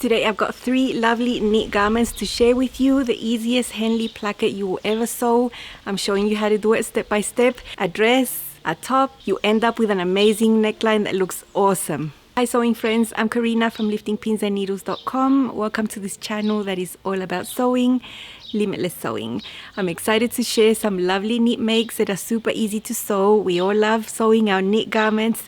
Today I've got 3 lovely knit garments to share with you. The easiest Henley placket you will ever sew. I'm showing you how to do it step by step. A dress, a top, you end up with an amazing neckline that looks awesome. Hi sewing friends, I'm Karina from liftingpinsandneedles.com. Welcome to this channel that is all about sewing, limitless sewing. I'm excited to share some lovely knit makes that are super easy to sew. We all love sewing our knit garments,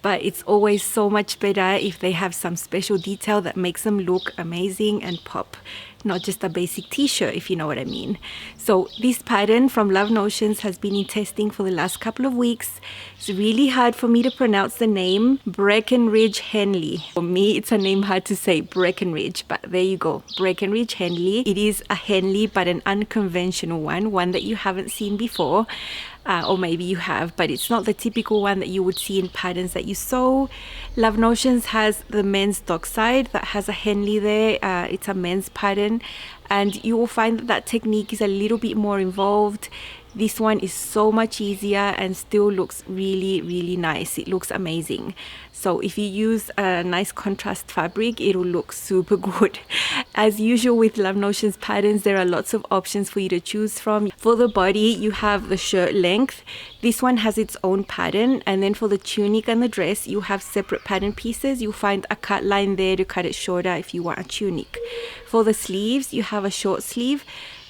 but it's always so much better if they have some special detail that makes them look amazing and pop. Not just a basic t-shirt, if you know what I mean. So this pattern from Love Notions has been in testing for the last couple of weeks. It's really hard for me to pronounce the name, Breckenridge Henley. For me, it's a name hard to say, Breckenridge, but there you go, Breckenridge Henley. It is a Henley, but an unconventional one that you haven't seen before. Or maybe you have, but it's not the typical one that you would see in patterns that you sew. Love Notions has the men's dockside that has a Henley there. It's a men's pattern, and you will find that technique is a little bit more involved. This one is so much easier and still looks really, really nice. It looks amazing. So if you use a nice contrast fabric, it'll look super good. As usual with Love Notions patterns, there are lots of options for you to choose from. For the body, you have the shirt length. This one has its own pattern, and then for the tunic and the dress, you have separate pattern pieces. You'll find a cut line there to cut it shorter if you want a tunic. For the sleeves, you have a short sleeve.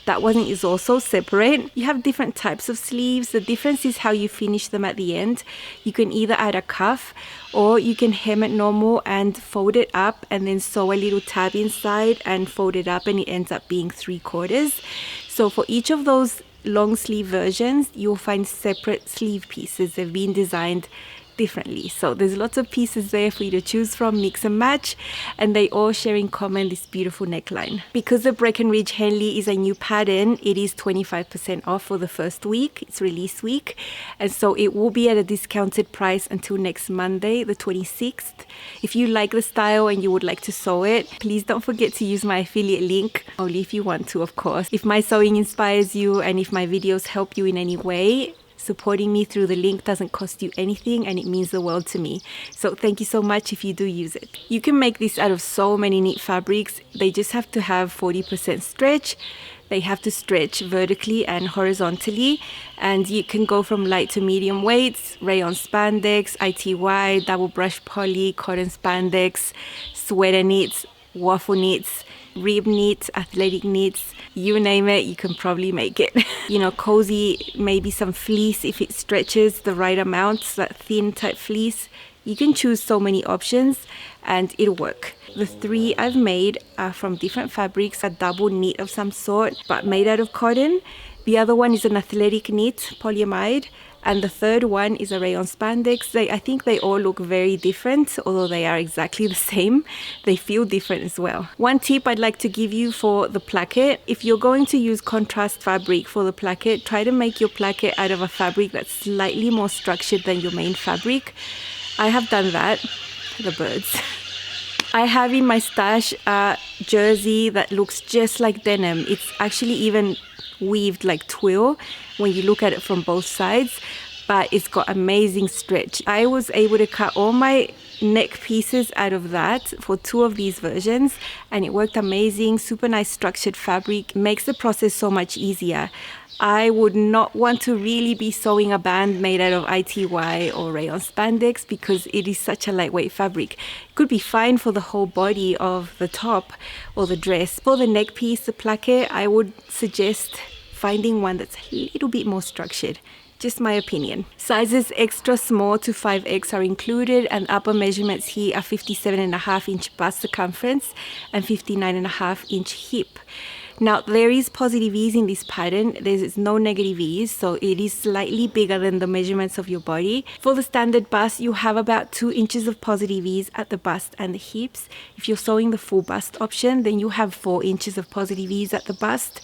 That one is also separate. You have different types of sleeves. The difference is how you finish them at the end. You can either add a cuff, or you can hem it normal and fold it up and then sew a little tab inside and fold it up, and it ends up being 3/4. So for each of those long sleeve versions, you'll find separate sleeve pieces. They've been designed differently. So there's lots of pieces there for you to choose from, mix and match, and they all share in common this beautiful neckline. Because the Breckenridge Henley is a new pattern, it is 25% off for the first week. It's release week, and so it will be at a discounted price until next Monday, the 26th. If you like the style and you would like to sew it, please don't forget to use my affiliate link, only if you want to, of course. If my sewing inspires you and if my videos help you in any way, supporting me through the link doesn't cost you anything, and it means the world to me. So thank you so much if you do use it. You can make this out of so many neat fabrics. They just have to have 40% stretch. They have to stretch vertically and horizontally, and you can go from light to medium weights, rayon spandex, ITY, double brush poly, cotton spandex, sweater knits, waffle knits, rib knits, athletic knits, you name it, you can probably make it. You know, cozy, maybe some fleece if it stretches the right amount, that thin type fleece. You can choose so many options and it'll work. The 3 I've made are from different fabrics, a double knit of some sort, but made out of cotton. The other one is an athletic knit, polyamide, and the third one is a rayon spandex. I think they all look very different, although they are exactly the same. They feel different as well. One tip I'd like to give you for the placket: if you're going to use contrast fabric for the placket, try to make your placket out of a fabric that's slightly more structured than your main fabric. I have done that. The birds. I have in my stash a jersey that looks just like denim. It's actually even weaved like twill when you look at it from both sides, but it's got amazing stretch. I was able to cut all my neck pieces out of that for 2 of these versions, and it worked amazing. Super nice structured fabric, makes the process so much easier. I would not want to really be sewing a band made out of ITY or rayon spandex because it is such a lightweight fabric. It could be fine for the whole body of the top or the dress. For the neck piece, the placket, I would suggest finding one that's a little bit more structured. Just my opinion. Sizes extra small to 5X are included, and upper measurements here are 57.5 inch bust circumference and 59.5 inch hip. Now there is positive ease in this pattern, there's no negative ease, so it is slightly bigger than the measurements of your body. For the standard bust, you have about 2 inches of positive ease at the bust and the hips. If you're sewing the full bust option, then you have 4 inches of positive ease at the bust.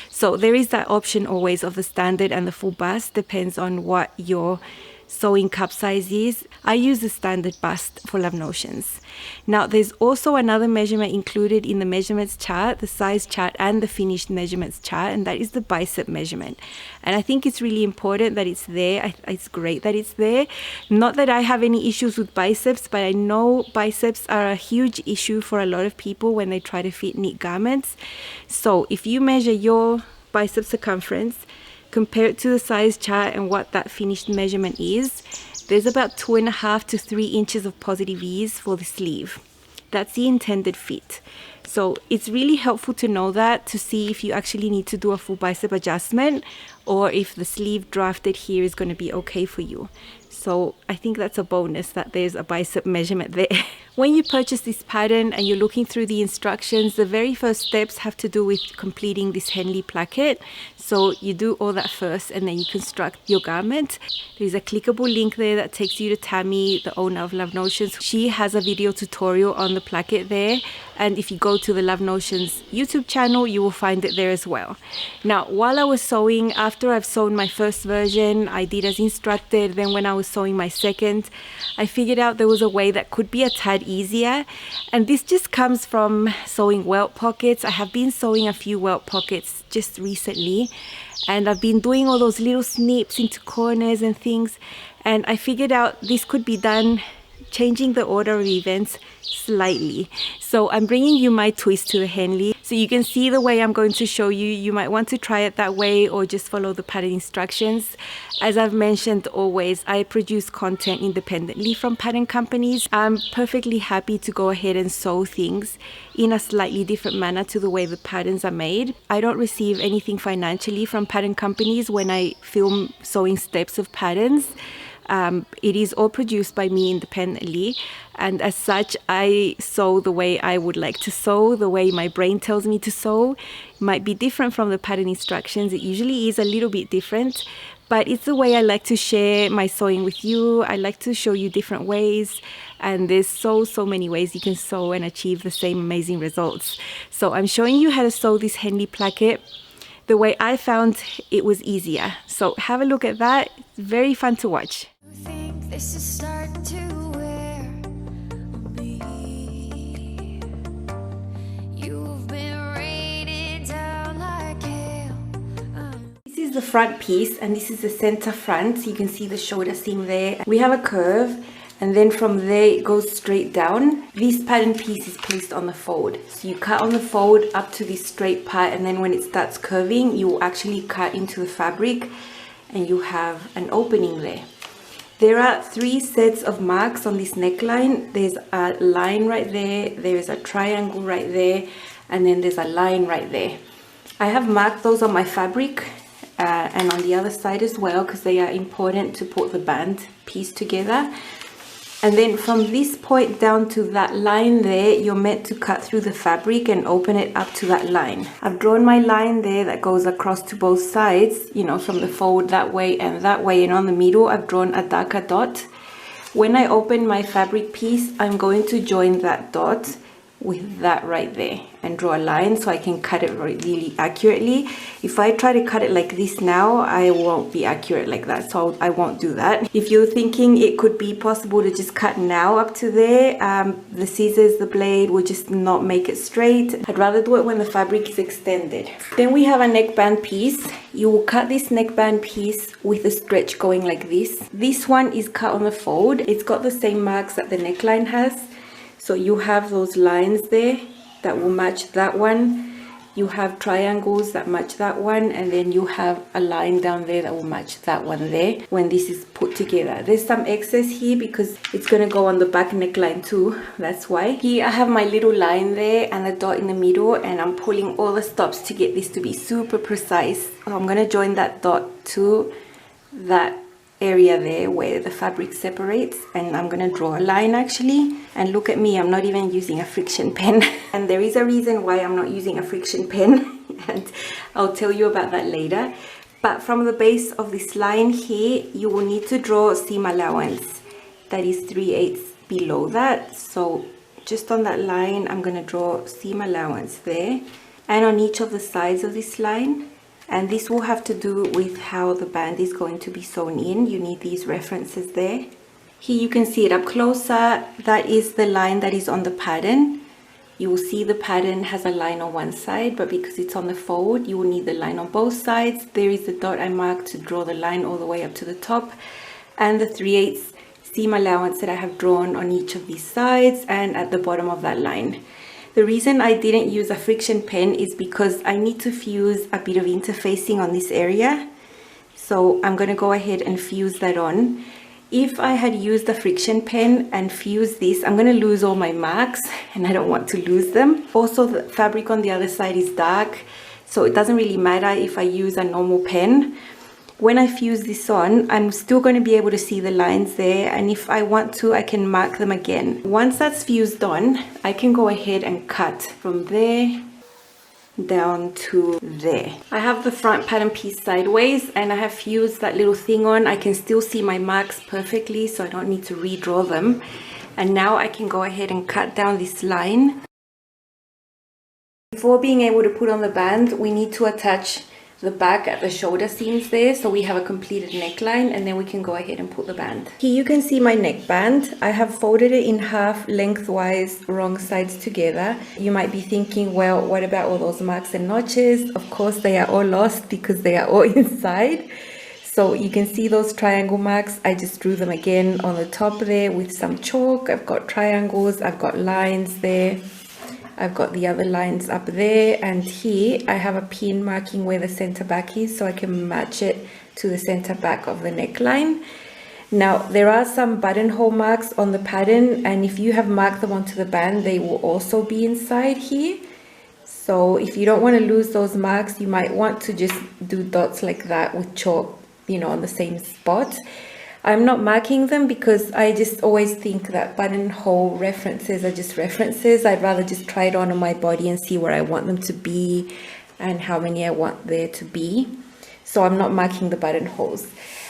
So there is that option always of the standard and the full bust, depends on what your sewing cup sizes, I use the standard bust for Love Notions. Now there's also another measurement included in the measurements chart, the size chart and the finished measurements chart, and that is the bicep measurement. And I think it's really important that it's there. It's great that it's there. Not that I have any issues with biceps, but I know biceps are a huge issue for a lot of people when they try to fit knit garments. So if you measure your bicep circumference, compare it to the size chart and what that finished measurement is, there's about 2.5 to 3 inches of positive ease for the sleeve. That's the intended fit. So it's really helpful to know that, to see if you actually need to do a full bicep adjustment or if the sleeve drafted here is going to be okay for you. So I think that's a bonus that there's a bicep measurement there. When you purchase this pattern and you're looking through the instructions, the very first steps have to do with completing this Henley placket. So you do all that first and then you construct your garment. There's a clickable link there that takes you to Tammy, the owner of Love Notions. She has a video tutorial on the placket there. And if you go to the Love Notions YouTube channel, you will find it there as well. Now, while I was sewing, after I've sewn my first version, I did as instructed. Then when I was sewing my second, I figured out there was a way that could be a tad easier. And this just comes from sewing welt pockets. I have been sewing a few welt pockets just recently. And I've been doing all those little snips into corners and things. And I figured out this could be done changing the order of events slightly. So I'm bringing you my twist to the Henley. So you can see the way I'm going to show you. You might want to try it that way or just follow the pattern instructions. As I've mentioned always, I produce content independently from pattern companies. I'm perfectly happy to go ahead and sew things in a slightly different manner to the way the patterns are made. I don't receive anything financially from pattern companies when I film sewing steps of patterns. It is all produced by me independently, and as such I sew the way I would like to sew, the way my brain tells me to sew. It might be different from the pattern instructions. It usually is a little bit different, but it's the way I like to share my sewing with you. I like to show you different ways, and there's so many ways you can sew and achieve the same amazing results. So I'm showing you how to sew this Henley placket the way I found it was easier. So have a look at that. It's very fun to watch. Think this is starting to wear on me. You've been rated down like hell. This is the front piece and this is the center front. So you can see the shoulder seam there. We have a curve and then from there it goes straight down. This pattern piece is placed on the fold. So you cut on the fold up to this straight part, and then when it starts curving, you will actually cut into the fabric and you have an opening there. There are 3 sets of marks on this neckline. There's a line right there, there is a triangle right there, and then there's a line right there. I have marked those on my fabric and on the other side as well, because they are important to put the band piece together. And then from this point down to that line there, you're meant to cut through the fabric and open it up to that line. I've drawn my line there that goes across to both sides, you know, from the fold that way, and on the middle I've drawn a darker dot. When I open my fabric piece, I'm going to join that dot with that right there and draw a line so I can cut it really accurately. If I try to cut it like this now, I won't be accurate like that, so I won't do that. If you're thinking it could be possible to just cut now up to there, the scissors, the blade will just not make it straight. I'd rather do it when the fabric is extended. Then we have a neckband piece. You will cut this neckband piece with a stretch going like this. This one is cut on the fold. It's got the same marks that the neckline has. So you have those lines there that will match that one. You have triangles that match that one, and then you have a line down there that will match that one there when this is put together. There's some excess here because it's going to go on the back neckline too. That's why. Here I have my little line there and a dot in the middle, and I'm pulling all the stops to get this to be super precise. So I'm going to join that dot to that area there where the fabric separates, and I'm gonna draw a line actually. And look at me, I'm not even using a friction pen. And there is a reason why I'm not using a friction pen and I'll tell you about that later. But from the base of this line here, you will need to draw seam allowance that is 3/8 below that. So just on that line, I'm gonna draw seam allowance there, and on each of the sides of this line. And this will have to do with how the band is going to be sewn in. You need these references there. Here you can see it up closer. That is the line that is on the pattern. You will see the pattern has a line on one side, but because it's on the fold, you will need the line on both sides. There is the dot I marked to draw the line all the way up to the top, and the 3/8 seam allowance that I have drawn on each of these sides and at the bottom of that line. The reason I didn't use a friction pen is because I need to fuse a bit of interfacing on this area. So I'm going to go ahead and fuse that on. If I had used a friction pen and fused this, I'm going to lose all my marks and I don't want to lose them. Also, the fabric on the other side is dark, so it doesn't really matter if I use a normal pen. When I fuse this on, I'm still going to be able to see the lines there, and if I want to, I can mark them again. Once that's fused on, I can go ahead and cut from there down to there. I have the front pattern piece sideways and I have fused that little thing on. I can still see my marks perfectly, so I don't need to redraw them. And now I can go ahead and cut down this line. Before being able to put on the band, we need to attach the back at the shoulder seams there, so we have a completed neckline, and then we can go ahead and put the band. Here you can see my neckband. I have folded it in half lengthwise, wrong sides together. You might be thinking, well, what about all those marks and notches? Of course, they are all lost because they are all inside. So you can see those triangle marks. I just drew them again on the top there with some chalk. I've got triangles, I've got lines there. I've got the other lines up there, and here I have a pin marking where the center back is, so I can match it to the center back of the neckline. Now there are some buttonhole marks on the pattern, and if you have marked them onto the band, they will also be inside here. So if you don't want to lose those marks, you might want to just do dots like that with chalk, you know, on the same spot. I'm not marking them because I just always think that buttonhole references are just references. I'd rather just try it on my body and see where I want them to be and how many I want there to be. So I'm not marking the buttonholes.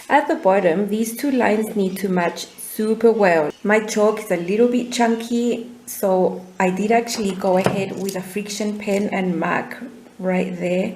At the bottom, these two lines need to match super well. My chalk is a little bit chunky, so I did actually go ahead with a friction pen and mark right there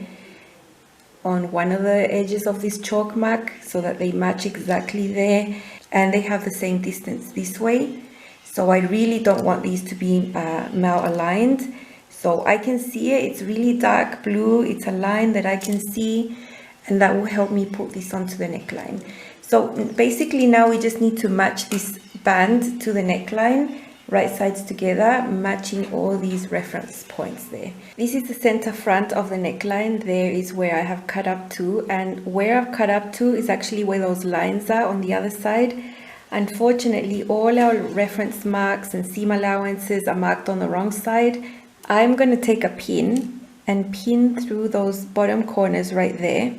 on one of the edges of this chalk mark so that they match exactly there, and they have the same distance this way. So I really don't want these to be malaligned. So I can see it, it's really dark blue, it's a line that I can see, and that will help me put this onto the neckline. So basically now we just need to match this band to the neckline, right sides together, matching all these reference points there. This is the center front of the neckline. There is where I have cut up to, and where I've cut up to is actually where those lines are on the other side. Unfortunately, all our reference marks and seam allowances are marked on the wrong side. I'm going to take a pin and pin through those bottom corners right there.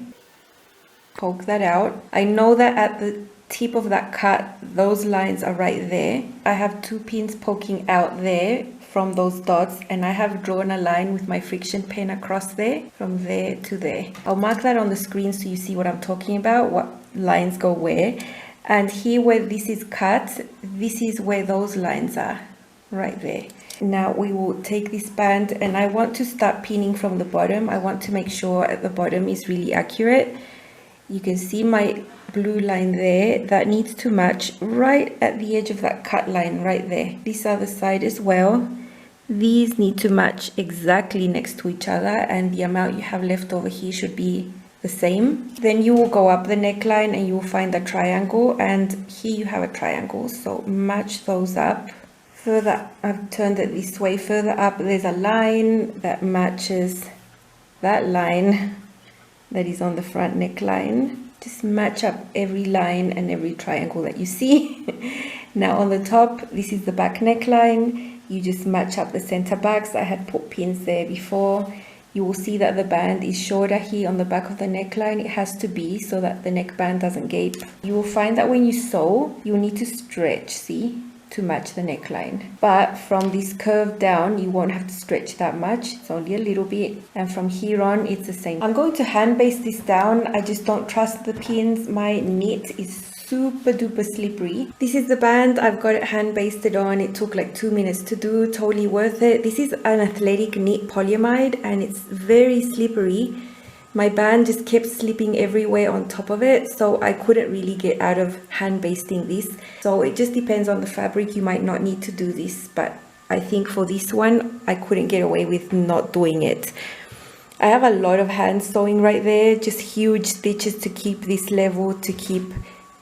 Poke that out. I know that at the tip of that cut, those lines are right there. I have two pins poking out there from those dots, and I have drawn a line with my friction pen across there from there to there. I'll mark that on the screen so you see what I'm talking about, what lines go where. And here where this is cut, this is where those lines are, right there. Now we will take this band, and I want to start pinning from the bottom. I want to make sure at the bottom is really accurate. You can see my blue line there, that needs to match right at the edge of that cut line right there. This other side as well, these need to match exactly next to each other, and the amount you have left over here should be the same. Then you will go up the neckline and you will find a triangle, and here you have a triangle, so match those up. Further, I've turned it this way, further up there's a line that matches that line that is on the front neckline. Just match up every line and every triangle that you see. Now on the top, this is the back neckline. You just match up the center backs. I had put pins there before. You will see that the band is shorter here on the back of the neckline. It has to be so that the neckband doesn't gape. You will find that when you sew, you need to stretch, see, to match the neckline. But from this curve down, you won't have to stretch that much. It's only a little bit. And from here on, it's the same. I'm going to hand baste this down. I just don't trust the pins. My knit is super duper slippery. This is the band. I've got it hand basted on. It took like 2 minutes to do. Totally worth it. This is an athletic knit polyamide and it's very slippery. My band just kept slipping everywhere on top of it, so I couldn't really get out of hand basting this. So it just depends on the fabric. You might not need to do this, but I think for this one I couldn't get away with not doing it. I have a lot of hand sewing right there, just huge stitches to keep this level, to keep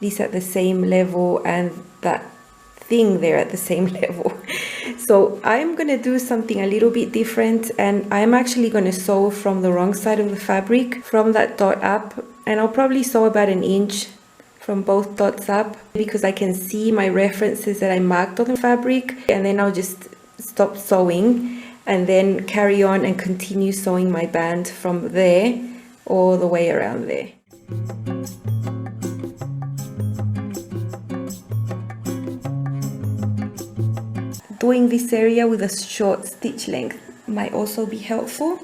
this at the same level, and that thing there at the same level. So I'm going to do something a little bit different, and I'm actually going to sew from the wrong side of the fabric, from that dot up, and I'll probably sew about 1 inch from both dots up, because I can see my references that I marked on the fabric, and then I'll just stop sewing and then carry on and continue sewing my band from there all the way around there. Doing this area with a short stitch length might also be helpful.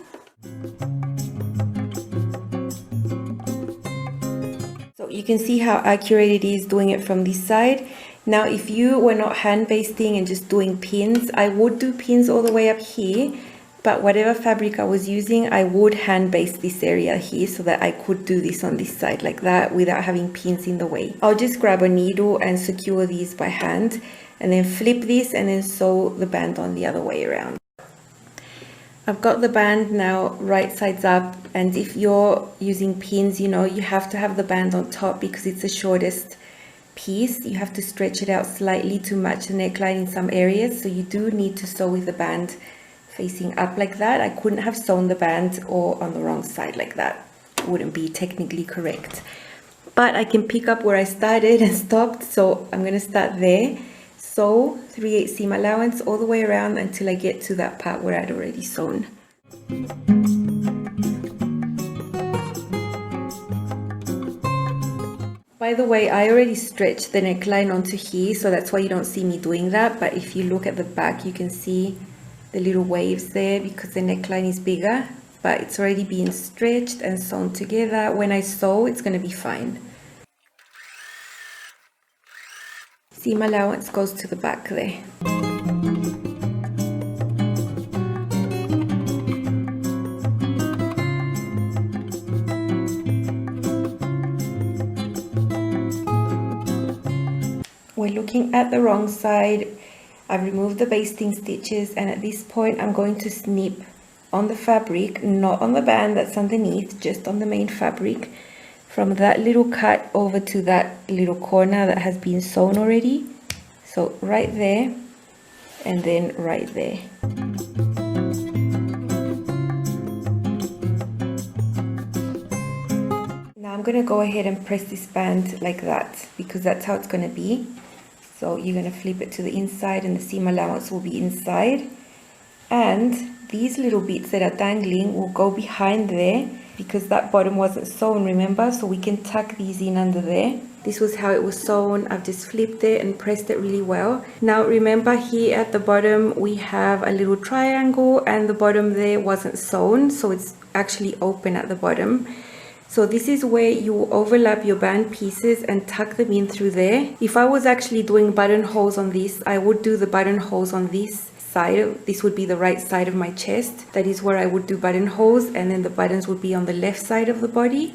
So you can see how accurate it is doing it from this side. Now if you were not hand basting and just doing pins, I would do pins all the way up here, but whatever fabric I was using, I would hand baste this area here so that I could do this on this side like that without having pins in the way. I'll just grab a needle and secure these by hand, and then flip this and then sew the band on the other way around. I've got the band now right sides up, and if you're using pins, you know, you have to have the band on top because it's the shortest piece. You have to stretch it out slightly to match the neckline in some areas, so you do need to sew with the band facing up like that. I couldn't have sewn the band or on the wrong side like that. It wouldn't be technically correct. But I can pick up where I started and stopped, so I'm going to start there. Sew 3/8 seam allowance all the way around until I get to that part where I'd already sewn. By the way, I already stretched the neckline onto here, so that's why you don't see me doing that. But if you look at the back, you can see the little waves there because the neckline is bigger, but it's already being stretched and sewn together. When I sew, it's going to be fine. Seam allowance goes to the back there. We're looking at the wrong side. I've removed the basting stitches, and at this point I'm going to snip on the fabric, not on the band that's underneath, just on the main fabric, from that little cut over to that little corner that has been sewn already. So right there, and then right there. Now I'm going to go ahead and press this band like that, because that's how it's going to be. So you're going to flip it to the inside, and the seam allowance will be inside. And these little bits that are dangling will go behind there, because that bottom wasn't sewn, remember? So we can tuck these in under there. This was how it was sewn. I've just flipped it and pressed it really well. Now remember, here at the bottom we have a little triangle, and the bottom there wasn't sewn, so it's actually open at the bottom. So this is where you overlap your band pieces and tuck them in through there. If I was actually doing buttonholes on this, I would do the buttonholes on this side. This would be the right side of my chest. That is where I would do buttonholes, and then the buttons would be on the left side of the body.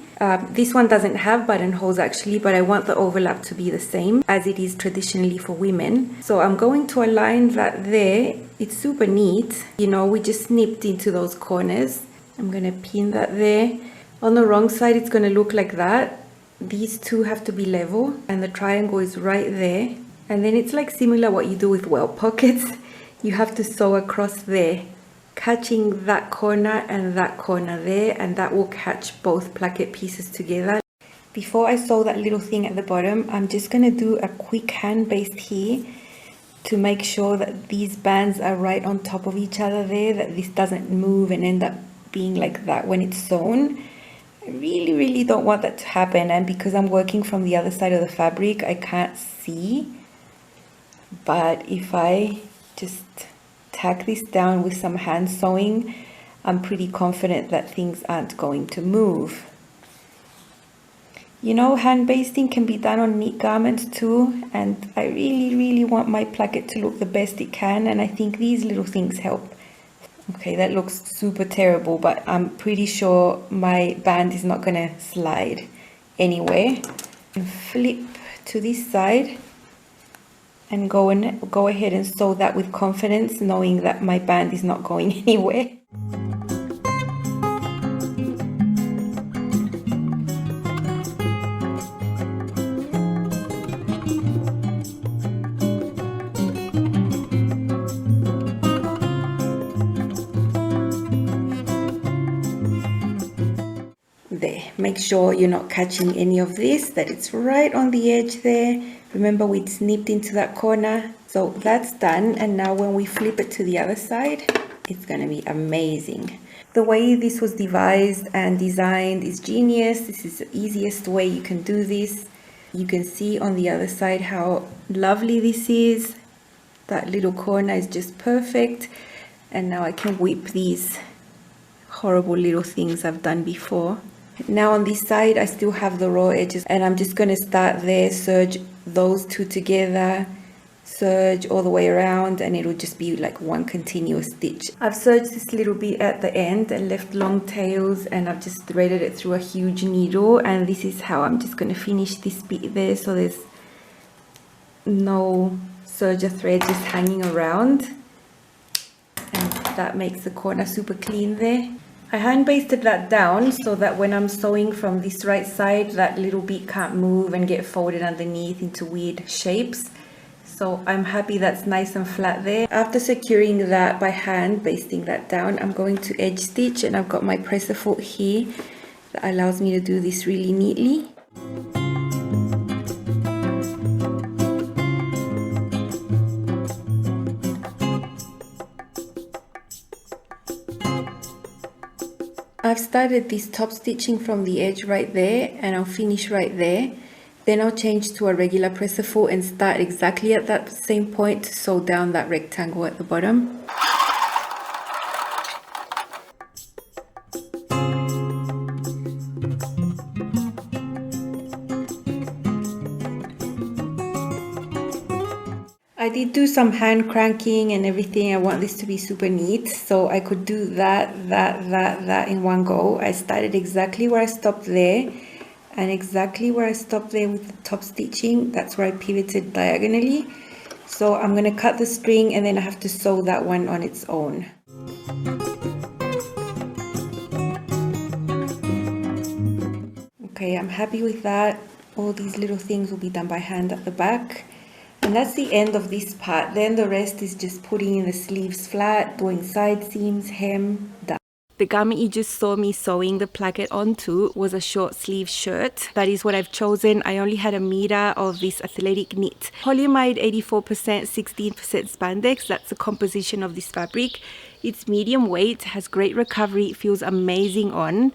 This one doesn't have buttonholes actually, but I want the overlap to be the same as it is traditionally for women. So I'm going to align that there. It's super neat. You know, we just snipped into those corners. I'm going to pin that there. On the wrong side, it's going to look like that. These two have to be level, and the triangle is right there. And then it's like similar what you do with welt pockets. You have to sew across there, catching that corner and that corner there, and that will catch both placket pieces together. Before I sew that little thing at the bottom, I'm just going to do a quick hand baste here to make sure that these bands are right on top of each other there, that this doesn't move and end up being like that when it's sewn. I really don't want that to happen, and because I'm working from the other side of the fabric, I can't see. But if I just tack this down with some hand sewing, I'm pretty confident that things aren't going to move. You know, hand basting can be done on neat garments too, and I really want my placket to look the best it can, and I think these little things help. Okay, that looks super terrible, but I'm pretty sure my band is not gonna slide anywhere. And flip to this side and go ahead and sew that with confidence, knowing that my band is not going anywhere. There, make sure you're not catching any of this, that it's right on the edge there. Remember, we snipped into that corner. So that's done, and now when we flip it to the other side, it's gonna be amazing. The way this was devised and designed is genius. This is the easiest way you can do this. You can see on the other side how lovely this is. That little corner is just perfect. And now I can whip these horrible little things I've done before. Now on this side, I still have the raw edges, and I'm just going to start there, serge those two together, serge all the way around, and it'll just be like one continuous stitch. I've serged this little bit at the end and left long tails, and I've just threaded it through a huge needle, and this is how I'm just going to finish this bit there, so there's no serger thread just hanging around, and that makes the corner super clean there. I hand basted that down so that when I'm sewing from this right side, that little bit can't move and get folded underneath into weird shapes. So I'm happy that's nice and flat there. After securing that by hand, basting that down, I'm going to edge stitch, and I've got my presser foot here that allows me to do this really neatly. I've started this top stitching from the edge right there, and I'll finish right there. Then I'll change to a regular presser foot and start exactly at that same point to sew down that rectangle at the bottom. I did do some hand cranking and everything. I want this to be super neat, so I could do that in one go. I started exactly where I stopped there, and exactly where I stopped there with the top stitching, that's where I pivoted diagonally. So I'm going to cut the string, and then I have to sew that one on its own. Okay, I'm happy with that. All these little things will be done by hand at the back. And that's the end of this part. Then the rest is just putting in the sleeves flat, doing side seams, hem, done. The garment you just saw me sewing the placket onto was a short sleeve shirt. That is what I've chosen. I only had 1 meter of this athletic knit. Polyamide 84%, 16% spandex. That's the composition of this fabric. It's medium weight, has great recovery, feels amazing on.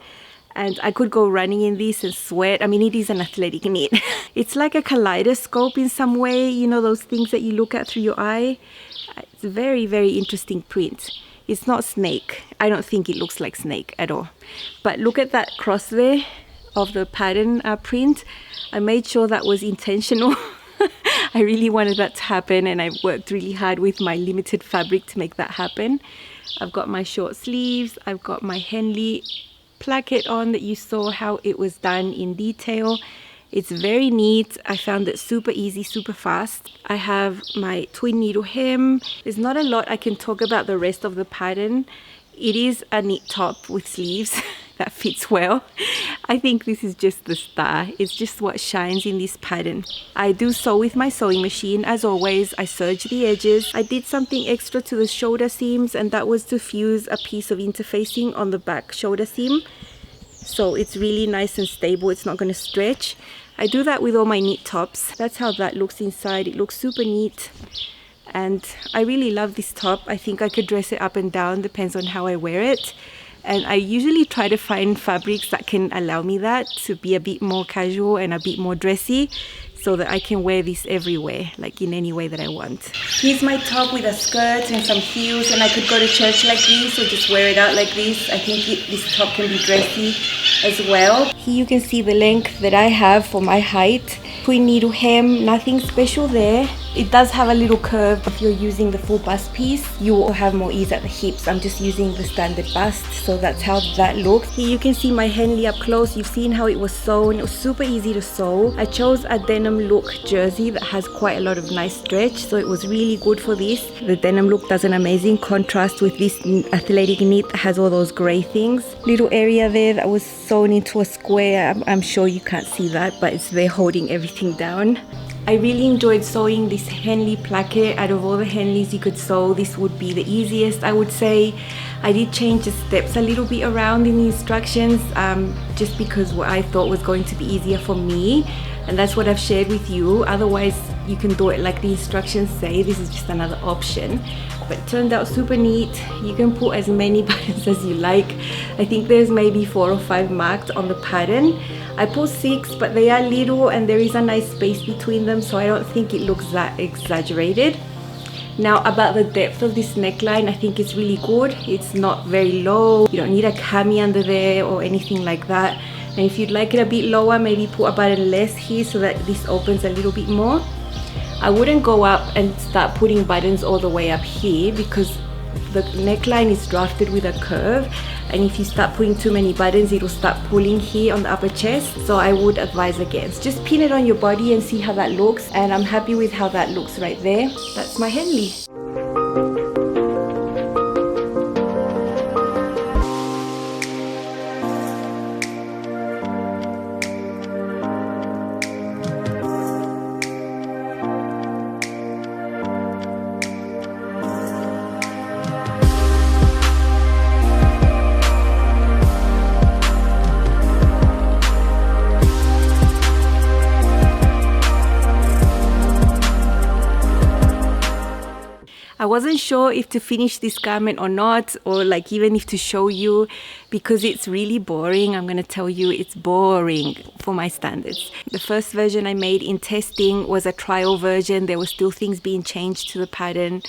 And I could go running in this and sweat. I mean, it is an athletic knit. It's like a kaleidoscope in some way, you know, those things that you look at through your eye. It's a very, very interesting print. It's not snake. I don't think it looks like snake at all. But look at that cross there of the pattern print. I made sure that was intentional. I really wanted that to happen, and I worked really hard with my limited fabric to make that happen. I've got my short sleeves. I've got my Henley placket on that you saw how it was done in detail. It's very neat. I found it super easy, super fast. I have my twin needle hem. There's not a lot I can talk about the rest of the pattern. It is a knit top with sleeves that fits well. I think this is just the star. It's just what shines in this pattern. I do sew with my sewing machine. As always, I serge the edges. I did something extra to the shoulder seams, and that was to fuse a piece of interfacing on the back shoulder seam. So it's really nice and stable. It's not going to stretch. I do that with all my knit tops. That's how that looks inside. It looks super neat. And I really love this top. I think I could dress it up and down, depends on how I wear it. And I usually try to find fabrics that can allow me that, to be a bit more casual and a bit more dressy, so that I can wear this everywhere, like in any way that I want. Here's my top with a skirt and some heels, and I could go to church like this or just wear it out like this. I think this top can be dressy as well. Here you can see the length that I have for my height. Twin needle hem, nothing special there. It does have a little curve. If you're using the full bust piece, you will have more ease at the hips. I'm just using the standard bust, so that's how that looks. Here you can see my Henley up close. You've seen how it was sewn. It was super easy to sew. I chose a denim look jersey that has quite a lot of nice stretch, so it was really good for this. The denim look does an amazing contrast with this athletic knit that has all those grey things. Little area there that was sewn into a square. I'm sure you can't see that, but it's there holding everything down. I really enjoyed sewing this Henley placket. Out of all the Henleys you could sew, this would be the easiest, I would say. I did change the steps a little bit around in the instructions, just because what I thought was going to be easier for me, and that's what I've shared with you. Otherwise you can do it like the instructions say. This is just another option, but it turned out super neat. You can put as many buttons as you like. I think there's maybe 4 or 5 marked on the pattern. I put 6, but they are little and there is a nice space between them, so I don't think it looks that exaggerated. Now about the depth of this neckline, I think it's really good. It's not very low. You don't need a cami under there or anything like that. And if you'd like it a bit lower, maybe put a button less here so that this opens a little bit more. I wouldn't go up and start putting buttons all the way up here, because the neckline is drafted with a curve, and if you start putting too many buttons, it'll start pulling here on the upper chest. So I would advise against. Just pin it on your body and see how that looks, and I'm happy with how that looks right there. That's my Henley. I wasn't sure if to finish this garment or not, or like even if to show you, because it's really boring. I'm gonna tell you, it's boring for my standards. The first version I made in testing was a trial version. There were still things being changed to the pattern.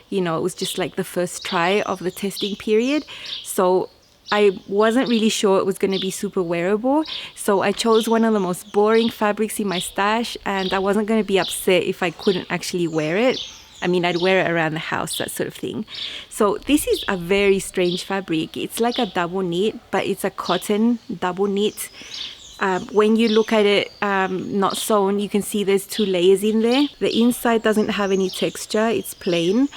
You know, it was just like the first try of the testing period. So I wasn't really sure it was going to be super wearable, so I chose one of the most boring fabrics in my stash, and I wasn't going to be upset if I couldn't actually wear it. I mean, I'd wear it around the house, that sort of thing. So this is a very strange fabric. It's like a double knit, but it's a cotton double knit. When you look at it not sewn, you can see there's 2 layers in there. The inside doesn't have any texture, it's plain,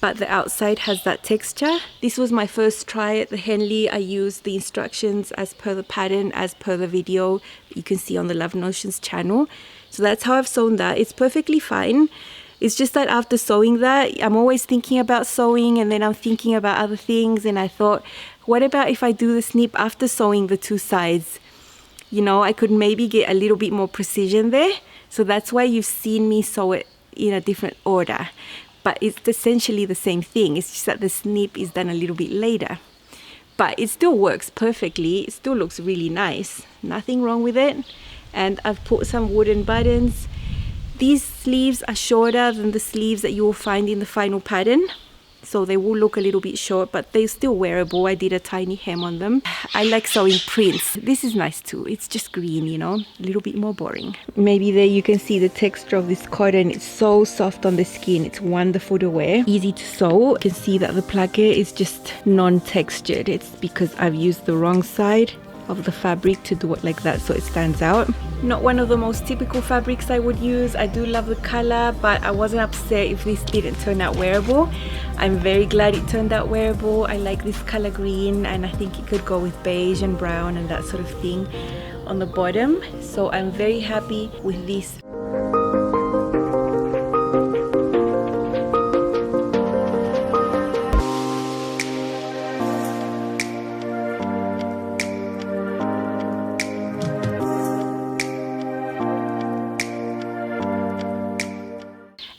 but the outside has that texture. This was my first try at the Henley. I used the instructions as per the pattern, as per the video you can see on the Love Notions channel. So that's how I've sewn that. It's perfectly fine. It's just that after sewing that, I'm always thinking about sewing, and then I'm thinking about other things, and I thought, what about if I do the snip after sewing the 2 sides? You know, I could maybe get a little bit more precision there. So that's why you've seen me sew it in a different order. But it's essentially the same thing. It's just that the snip is done a little bit later. But it still works perfectly. It still looks really nice. Nothing wrong with it. And I've put some wooden buttons. These sleeves are shorter than the sleeves that you will find in the final pattern. So they will look a little bit short, but they're still wearable. I did a tiny hem on them. I like sewing prints. This is nice too. It's just green, you know, a little bit more boring. Maybe there you can see the texture of this cotton. It's so soft on the skin. It's wonderful to wear. Easy to sew. You can see that the placket is just non-textured. It's because I've used the wrong side of the fabric to do it like that, so it stands out. Not one of the most typical fabrics I would use. I do love the color, but I wasn't upset if this didn't turn out wearable. I'm very glad it turned out wearable. I like this color green, and I think it could go with beige and brown and that sort of thing on the bottom. So I'm very happy with this.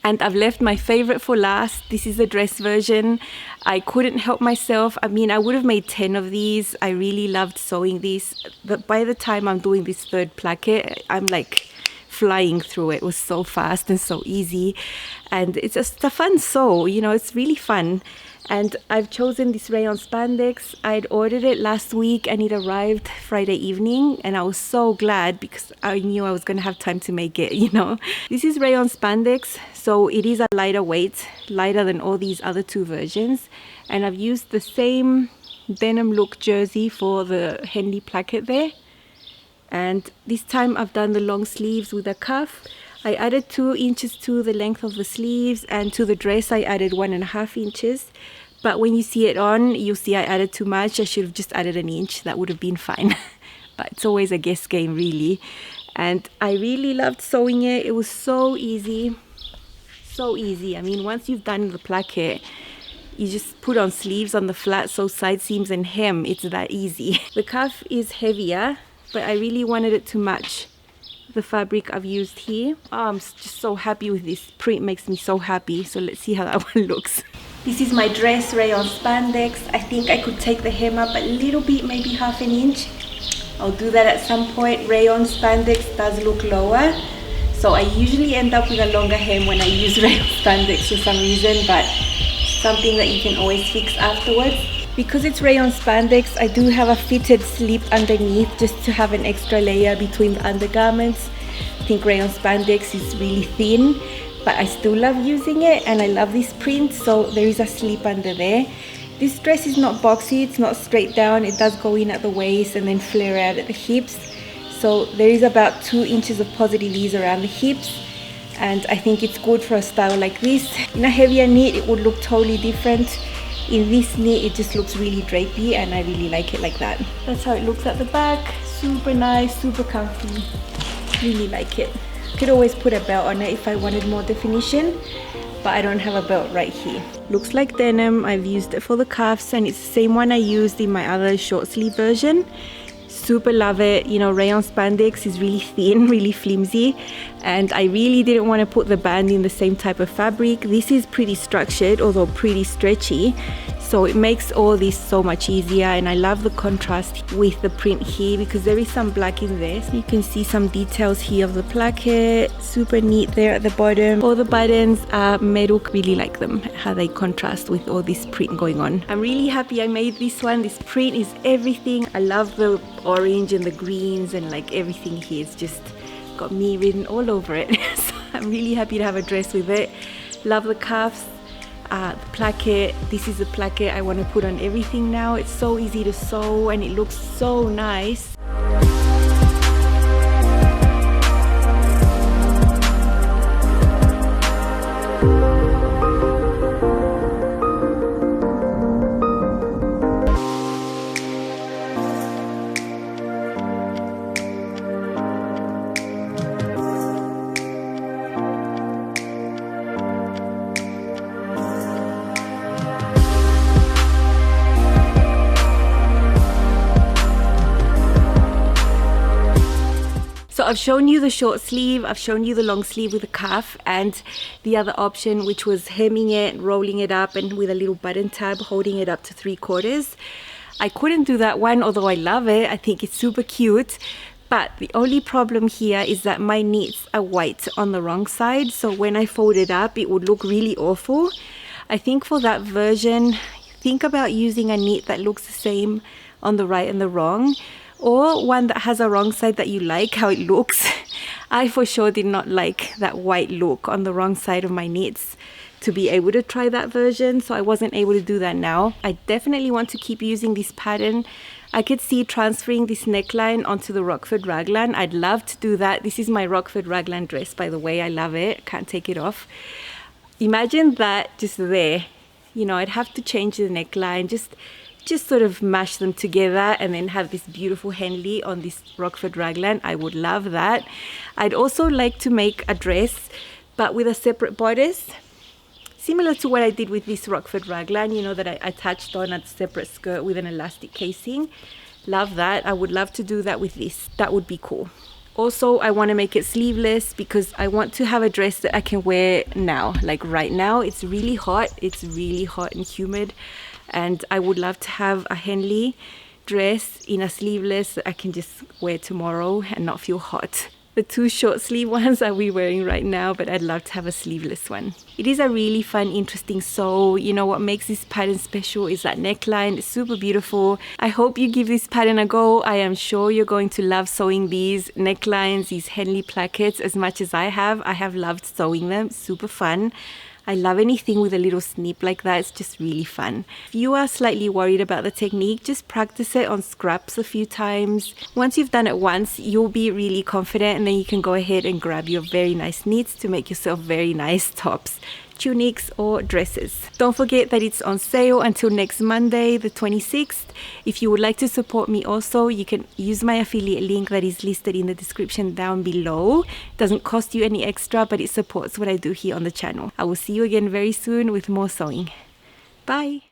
And I've left my favorite for last. This is the dress version. I couldn't help myself. I mean, I would have made 10 of these. I really loved sewing this. But by the time I'm doing this 3rd placket, I'm like flying through it. It was so fast and so easy. And it's just a fun sew, you know, it's really fun. And I've chosen this rayon spandex. I'd ordered it last week and it arrived Friday evening, and I was so glad because I knew I was going to have time to make it, you know. This is rayon spandex, so it is a lighter weight, lighter than all these other two versions. And I've used the same denim look jersey for the Henley Placket there. And this time I've done the long sleeves with a cuff. I added 2 inches to the length of the sleeves, and to the dress I added 1.5 inches. But when you see it on, you'll see I added too much. I should have just added 1 inch. That would have been fine. But it's always a guess game, really. And I really loved sewing it. It was so easy. So easy. I mean, once you've done the placket, you just put on sleeves on the flat, sew side seams and hem. It's that easy. The cuff is heavier, but I really wanted it to match the fabric I've used here. Oh, I'm just so happy with this print. Makes me so happy. So let's see how that one looks. This is my dress rayon spandex. I think I could take the hem up a little bit, maybe 1/2 inch. I'll do that at some point. Rayon spandex does look lower, so I usually end up with a longer hem when I use rayon spandex for some reason, but something that you can always fix afterwards. Because it's rayon spandex, I do have a fitted slip underneath just to have an extra layer between the undergarments. I think rayon spandex is really thin, but I still love using it and I love this print, so there is a slip under there. This dress is not boxy, it's not straight down. It does go in at the waist and then flare out at the hips. So there is about 2 inches of positive ease around the hips, and I think it's good for a style like this. In a heavier knit, it would look totally different. In this knit, it just looks really drapey, and I really like it like that. That's how it looks at the back. Super nice, super comfy. Really like it. Could always put a belt on it if I wanted more definition, but I don't have a belt right here. Looks like denim. I've used it for the cuffs, and it's the same one I used in my other short sleeve version. Super love it. You know, rayon spandex is really thin, really flimsy, and I really didn't want to put the band in the same type of fabric. This is pretty structured, although pretty stretchy, so it makes all this so much easier. And I love the contrast with the print here because there is some black in there, so you can see some details here of the placket. Super neat there at the bottom. All the buttons are metal. Really like them, how they contrast with all this print going on. I'm really happy I made this one. This print is everything. I love the orange and the greens and like everything here. It's just got me written all over it. So I'm really happy to have a dress with it. Love the cuffs. The placket. This is the placket I want to put on everything now. It's so easy to sew and it looks so nice. So I've shown you the short sleeve, I've shown you the long sleeve with the cuff, and the other option, which was hemming it, rolling it up, and with a little button tab holding it up to 3/4. I couldn't do that one, although I love it. I think it's super cute. But the only problem here is that my knits are white on the wrong side, so when I fold it up, it would look really awful. I think for that version, think about using a knit that looks the same on the right and the wrong, or one that has a wrong side that you like how it looks. I for sure did not like that white look on the wrong side of my knits to be able to try that version, so I wasn't able to do that now. I definitely want to keep using this pattern. I could see transferring this neckline onto the Rockford raglan. I'd love to do that. This is my Rockford raglan dress, by the way. I love it. Can't take it off. Imagine that just there. You know, I'd have to change the neckline, just sort of mash them together and then have this beautiful Henley on this Rockford raglan. I would love that. I'd also like to make a dress but with a separate bodice, similar to what I did with this Rockford raglan, you know, that I attached on a separate skirt with an elastic casing. Love that. I would love to do that with this. That would be cool. Also, I want to make it sleeveless because I want to have a dress that I can wear now, like right now. It's really hot. It's really hot and humid. And I would love to have a Henley dress in a sleeveless that I can just wear tomorrow and not feel hot. The 2 short sleeve ones are we wearing right now, but I'd love to have a sleeveless one. It is a really fun, interesting sew. You know what makes this pattern special is that neckline. It's super beautiful. I hope you give this pattern a go. I am sure you're going to love sewing these necklines, these Henley plackets as much as I have. I have loved sewing them. Super fun. I love anything with a little snip like that. It's just really fun. If you are slightly worried about the technique, just practice it on scraps a few times. Once you've done it once, you'll be really confident, and then you can go ahead and grab your very nice knits to make yourself very nice tops, tunics or dresses. Don't forget that it's on sale until next Monday, the 26th. If you would like to support me also, you can use my affiliate link that is listed in the description down below. It doesn't cost you any extra, but it supports what I do here on the channel. I will see you again very soon with more sewing. Bye!